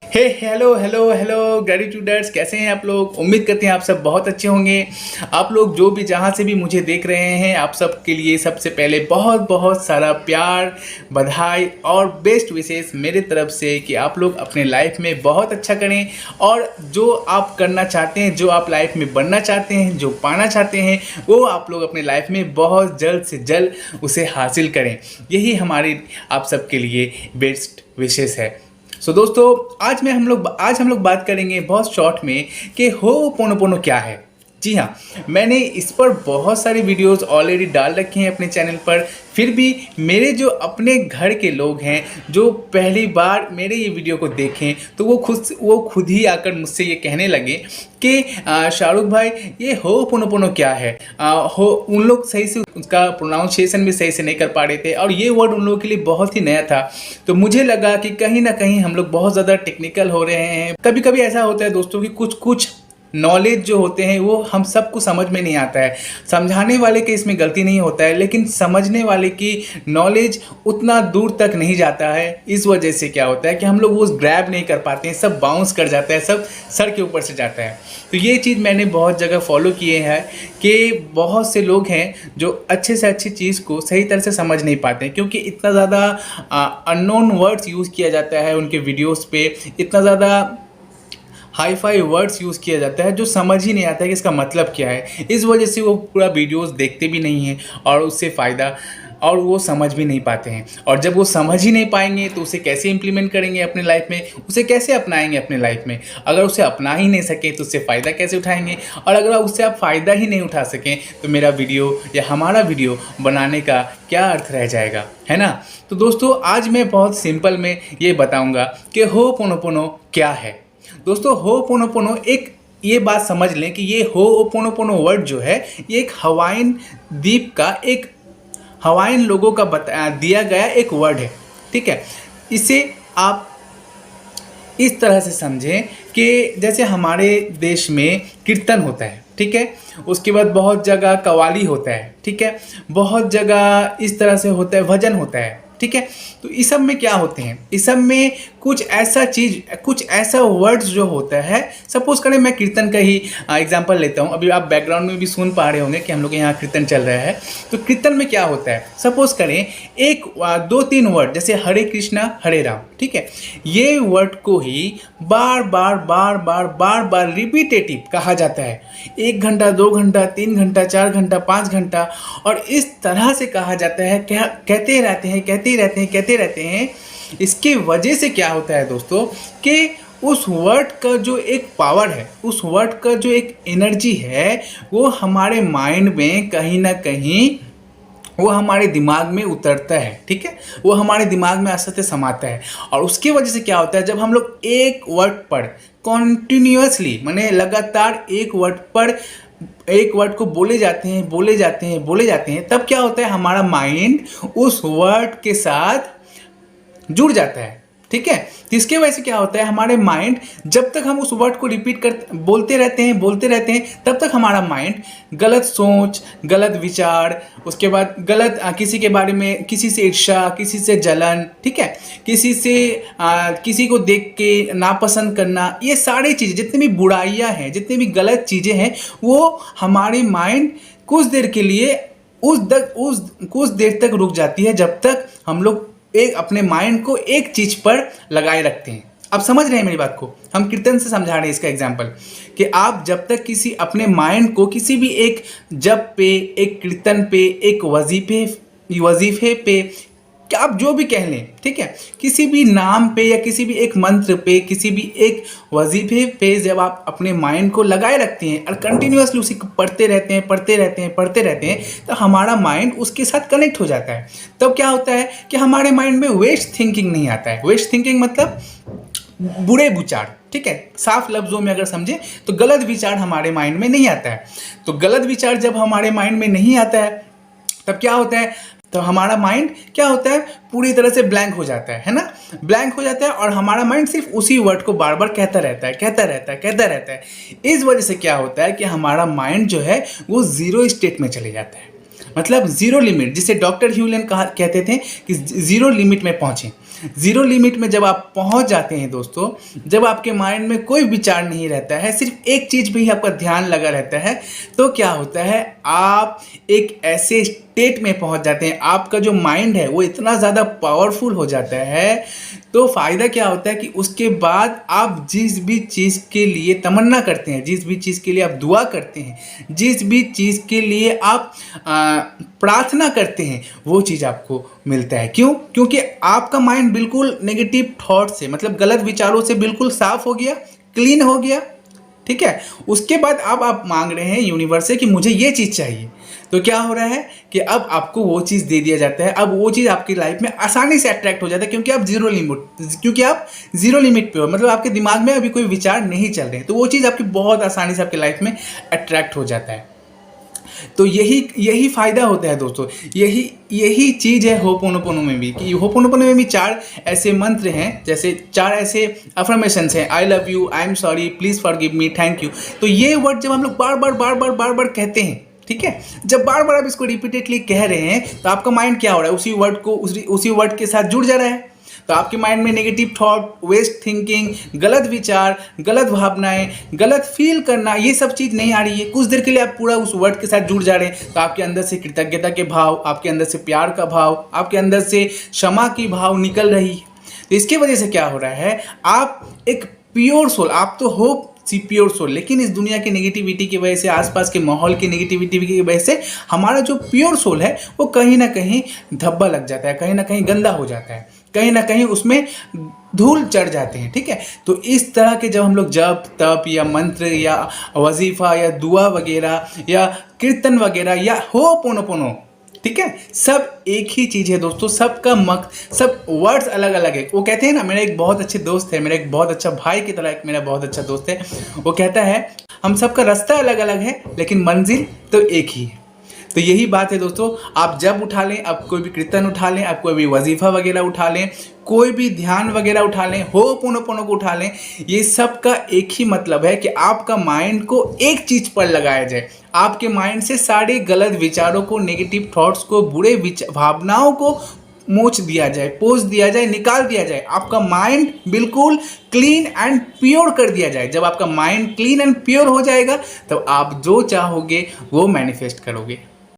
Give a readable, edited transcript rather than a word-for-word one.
Hello hello hello ग्रेटिट्यूडर्स, कैसे हैं आप लोग। उम्मीद करते हैं आप सब बहुत अच्छे होंगे। आप लोग जो भी जहाँ से भी मुझे देख रहे हैं, आप सब के लिए सबसे पहले बहुत बहुत सारा प्यार, बधाई और बेस्ट विशेस मेरे तरफ से कि आप लोग अपने लाइफ में बहुत अच्छा करें और जो आप करना चाहते हैं, जो आप लाइफ में बनना चाहते हैं, जो पाना चाहते हैं, वो आप लोग अपने लाइफ में बहुत जल्द से जल्द उसे हासिल करें। यही हमारी आप सबके लिए बेस्ट विशेस है। दोस्तों, आज हम लोग बात करेंगे बहुत शॉर्ट में कि होपोनोपोनो क्या है। जी हाँ, मैंने इस पर बहुत सारी वीडियोस ऑलरेडी डाल रखे हैं अपने चैनल पर। फिर भी मेरे जो अपने घर के लोग हैं जो पहली बार मेरे ये वीडियो को देखें, तो वो खुद ही आकर मुझसे ये कहने लगे कि शाहरुख भाई, ये होपोनोपोनो क्या है। उन लोग सही से उसका प्रोनाउंसिएशन भी सही से नहीं कर पा रहे थे और ये वर्ड उन लोगों के लिए बहुत ही नया था। तो मुझे लगा कि कहीं ना कहीं हम लोग बहुत ज़्यादा टेक्निकल हो रहे हैं। कभी कभी ऐसा होता है दोस्तों कि कुछ नॉलेज जो होते हैं वो हम सबको समझ में नहीं आता है। समझाने वाले के इसमें गलती नहीं होता है, लेकिन समझने वाले की नॉलेज उतना दूर तक नहीं जाता है। इस वजह से क्या होता है कि हम लोग वो ग्रैब नहीं कर पाते हैं, सब बाउंस कर जाता है, सब सर के ऊपर से जाता है। तो ये चीज़ मैंने बहुत जगह फॉलो किए हैं कि बहुत से लोग हैं जो अच्छे से अच्छी चीज़ को सही तरह से समझ नहीं पाते हैं, क्योंकि इतना ज़्यादा अननोन वर्ड्स यूज़ किया जाता है उनके वीडियोज़ पे, इतना ज़्यादा हाई फाई वर्ड्स यूज़ किया जाता है जो समझ ही नहीं आता है कि इसका मतलब क्या है। इस वजह से वो पूरा वीडियोस देखते भी नहीं हैं और उससे फ़ायदा और वो समझ भी नहीं पाते हैं। और जब वो समझ ही नहीं पाएंगे तो उसे कैसे इम्प्लीमेंट करेंगे अपने लाइफ में, उसे कैसे अपनाएंगे अपने लाइफ में। अगर उसे अपना ही नहीं सके तो उससे फ़ायदा कैसे उठाएंगे, और अगर उससे आप फ़ायदा ही नहीं उठा सकें तो मेरा वीडियो या हमारा वीडियो बनाने का क्या अर्थ रह जाएगा, है ना। तो दोस्तों, आज मैं बहुत सिंपल में ये बताऊँगा कि होपोनोपोनो क्या है। दोस्तों, होपोनोपोनो एक, ये बात समझ लें कि ये होपोनोपोनो वर्ड जो है ये एक हवाइन द्वीप का, एक हवाइन लोगों का दिया गया एक वर्ड है। ठीक है, इसे आप इस तरह से समझें कि जैसे हमारे देश में कीर्तन होता है, ठीक है, उसके बाद बहुत जगह कव्वाली होता है, ठीक है, बहुत जगह इस तरह से होता है, भजन होता है, ठीक है। तो इस सब में क्या होते हैं, इस सब में कुछ ऐसा वर्ड्स जो होता है। सपोज करें मैं कीर्तन का ही एग्जांपल लेता हूँ। अभी आप बैकग्राउंड में भी सुन पा रहे होंगे कि हम लोग के यहाँ कीर्तन चल रहा है। तो कीर्तन में क्या होता है, सपोज करें एक 2-3 वर्ड, जैसे हरे कृष्णा हरे राम, ठीक है, ये वर्ड को ही बार बार रिपीटेटिव कहा जाता है। 1 घंटा, 2 घंटा, 3 घंटा, 4 घंटा, 5 घंटा, और इस तरह से कहा जाता है, कहते रहते हैं। इसके वजह से क्या होता है दोस्तों कि उस वर्ड का जो एक पावर है, उस वर्ड का जो एक एनर्जी है, वो हमारे माइंड में कहीं ना कहीं वो हमारे दिमाग में उतरता है, ठीक है, वो हमारे दिमाग में आस्ते समाता है। और उसकी वजह से क्या होता है, जब हम लोग एक वर्ड पर कॉन्टिन्यूसली, माने लगातार एक वर्ड को बोले जाते हैं, तब क्या होता है, हमारा माइंड उस वर्ड के साथ जुड़ जाता है, ठीक है। तो इसके वजह से क्या होता है, हमारे माइंड, जब तक हम उस वर्ड को रिपीट बोलते रहते हैं, तब तक हमारा माइंड गलत सोच, गलत विचार, उसके बाद गलत किसी के बारे में, किसी से ईर्ष्या, किसी से जलन, ठीक है, किसी को देख के नापसंद करना, ये सारी चीज़ें, जितनी भी बुराइयां हैं, जितनी भी गलत चीज़ें हैं, वो हमारे माइंड कुछ देर के लिए कुछ देर तक रुक जाती है, जब तक हम लोग एक अपने माइंड को एक चीज पर लगाए रखते हैं। आप समझ रहे हैं मेरी बात को, हम कीर्तन से समझा रहे हैं इसका एग्जाम्पल, कि आप जब तक किसी अपने माइंड को किसी भी एक जप पे, एक कीर्तन पे, एक वजीफे पे, क्या आप जो भी कह लें, ठीक है, किसी भी नाम पे या किसी भी एक मंत्र पे, किसी भी एक वजीफे पे जब आप अपने माइंड को लगाए रखते हैं और कंटिन्यूअसली उसी को पढ़ते रहते हैं, तो हमारा माइंड उसके साथ कनेक्ट हो जाता है। तब क्या होता है कि हमारे माइंड में वेस्ट थिंकिंग नहीं आता है। वेस्ट थिंकिंग मतलब बुरे विचार, ठीक है, साफ लफ्जों में अगर समझें तो गलत विचार हमारे माइंड में नहीं आता है। तो गलत विचार जब हमारे माइंड में नहीं आता है, तब क्या होता है, तो हमारा माइंड क्या होता है, पूरी तरह से ब्लैंक हो जाता है ना, ब्लैंक हो जाता है, और हमारा माइंड सिर्फ उसी वर्ड को बार बार कहता रहता है। इस वजह से क्या होता है कि हमारा माइंड जो है वो जीरो स्टेट में चले जाता है, मतलब जीरो लिमिट, जिसे डॉक्टर ह्यूलन कहते थे कि जीरो लिमिट में पहुंचे। ज़ीरो लिमिट में जब आप पहुंच जाते हैं दोस्तों, जब आपके माइंड में कोई विचार नहीं रहता है, सिर्फ एक चीज़ पे ही आपका ध्यान लगा रहता है, तो क्या होता है, आप एक ऐसे स्टेट में पहुंच जाते हैं, आपका जो माइंड है वो इतना ज़्यादा पावरफुल हो जाता है। तो फ़ायदा क्या होता है कि उसके बाद आप जिस भी चीज़ के लिए तमन्ना करते हैं, जिस भी चीज़ के लिए आप दुआ करते हैं, जिस भी चीज़ के लिए आप प्रार्थना करते हैं, वो चीज़ आपको मिलता है। क्यों? क्योंकि आपका माइंड बिल्कुल नेगेटिव थॉट से, मतलब गलत विचारों से बिल्कुल साफ हो गया, क्लीन हो गया। ठीक है, उसके बाद अब आप मांग रहे हैं यूनिवर्स से कि मुझे ये चीज़ चाहिए, तो क्या हो रहा है कि अब आपको वो चीज़ दे दिया जाता है। अब वो चीज़ आपकी लाइफ में आसानी से अट्रैक्ट हो जाता है, क्योंकि आप ज़ीरो लिमिट पे हो, मतलब आपके दिमाग में अभी कोई विचार नहीं चल रहे, तो वो चीज़ आपकी बहुत आसानी से आपकी लाइफ में अट्रैक्ट हो जाता है। तो यही फ़ायदा होता है दोस्तों, यही चीज़ है होपोनोपोनो में भी, कि होपोनोपोनो में भी 4 ऐसे मंत्र हैं, जैसे 4 ऐसे अफर्मेशंस हैं, I love you, I am sorry, please forgive me, thank you. तो ये वर्ड जब हम लोग बार बार कहते हैं, ठीक है, जब बार बार आप इसको रिपीटेडली कह रहे हैं, तो आपका माइंड क्या हो रहा है, उसी वर्ड के साथ जुड़ जा रहा है। तो आपके माइंड में नेगेटिव थॉट, वेस्ट थिंकिंग, गलत विचार, गलत भावनाएं, गलत फील करना, ये सब चीज़ नहीं आ रही है। कुछ देर के लिए आप पूरा उस वर्ड के साथ जुड़ जा रहे हैं, तो आपके अंदर से कृतज्ञता के भाव, आपके अंदर से प्यार का भाव, आपके अंदर से क्षमा की भाव निकल रही है। तो इसके वजह से क्या हो रहा है, आप एक प्योर सोल, आप तो हो प्योर सोल, लेकिन इस दुनिया की नेगेटिविटी की वजह से, आसपास के माहौल की नेगेटिविटी की वजह से हमारा जो प्योर सोल है वो कहीं ना कहीं धब्बा लग जाता है, कहीं ना कहीं गंदा हो जाता है, कहीं ना कहीं उसमें धूल चढ़ जाते हैं। ठीक है, तो इस तरह के जब हम लोग जप तप या मंत्र या वजीफा या दुआ वगैरह या कीर्तन वगैरह या होपोनोपोनो, ठीक है, सब एक ही चीज़ है दोस्तों, सब वर्ड्स अलग अलग है। वो कहते हैं ना, मेरा एक बहुत अच्छे दोस्त है, मेरा एक बहुत अच्छा भाई की तरह एक मेरा बहुत अच्छा दोस्त है, वो कहता है हम सबका रास्ता अलग अलग है, लेकिन मंजिल तो एक ही है। तो यही बात है दोस्तों, आप जब उठा लें, आप कोई भी कीर्तन उठा लें, आप कोई भी वजीफा वगैरह उठा लें, कोई भी ध्यान वगैरह उठा लें, होपोनोपोनो को उठा लें, ये सब का एक ही मतलब है कि आपका माइंड को एक चीज़ पर लगाया जाए, आपके माइंड से सारे गलत विचारों को, नेगेटिव थॉट्स को, बुरे भावनाओं को मोच दिया जाए, पोंछ दिया जाए, निकाल दिया जाए, आपका माइंड बिल्कुल क्लीन एंड प्योर कर दिया जाए। जब आपका माइंड क्लीन एंड प्योर हो जाएगा, तब आप जो चाहोगे वो मैनिफेस्ट करोगे।